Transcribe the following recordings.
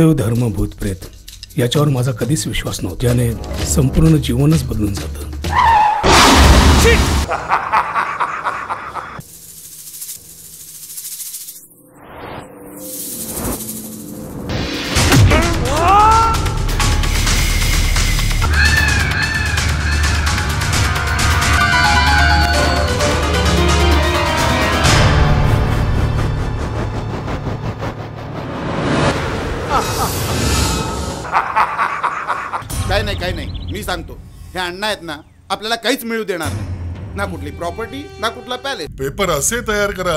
देव धर्म भूतप्रेत याच्यावर माझा कधीच विश्वास नव्हता, ज्याने संपूर्ण जीवनच बदलून जातं. काही नाही, मी सांगतो, हे अण्णा आहेत ना, आपल्याला काहीच मिळू देणार नाही. ना कुठली प्रॉपर्टी, ना कुठला पॅलेस. पेपर असे तयार करा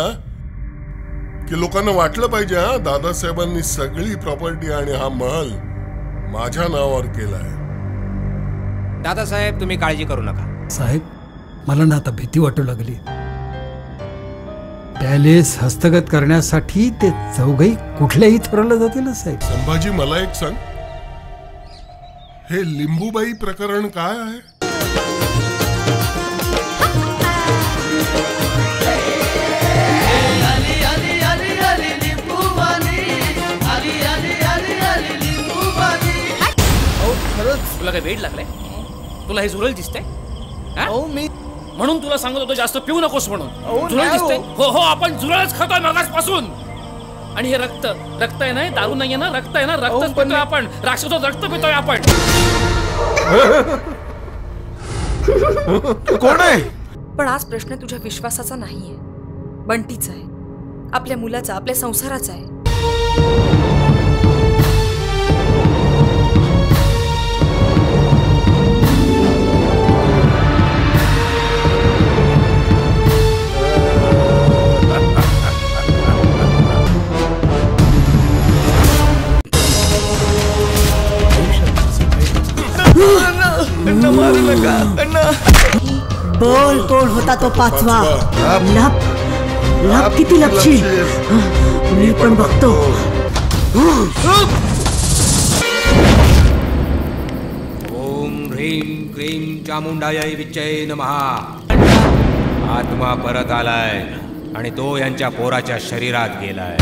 की लोकांना वाटलं पाहिजे, हा दादासाहेबांनी सगळी प्रॉपर्टी आणि हा महल माझ्या नावावर केलाय. दादासाहेब, तुम्ही काळजी करू नका. साहेब, मला ना आता भीती वाटू लागली. पॅलेस हस्तगत करण्यासाठी ते चौघही कुठल्याही थराला जातील ना साहेब. संभाजी, मला एक सांग, हे लिंबूबाई प्रकरण काय आहे? तुला काय वेड लागलाय? तुला हे झुरळ दिसतंय? मी म्हणून तुला सांगत होतो जास्त पिऊ नकोस म्हणून. झुरळ दिसतंय? हो हो, आपण झुरळच खातोय मागासपासून. आणि हे रक्त आहे ना, दारू नाहीये ना, रक्त आहे ना, रक्तच पितोय आपण. राक्षसाचं रक्त पितोय आपण. कोण आहे? पण आज प्रश्न तुझ्या विश्वासाचा नाहीये, बंटीचा आहे, आपल्या मुलाचा, आपल्या संसाराचा आहे. बोल कोण होता तो पाचवा? लप लप, किती लपशील? मी पण बघतो. ओम ह्रीं क्रीं चामुंडायै विच्चै नमः. आत्मा परत आलाय आणि तो यांच्या पोराच्या शरीरात गेलाय.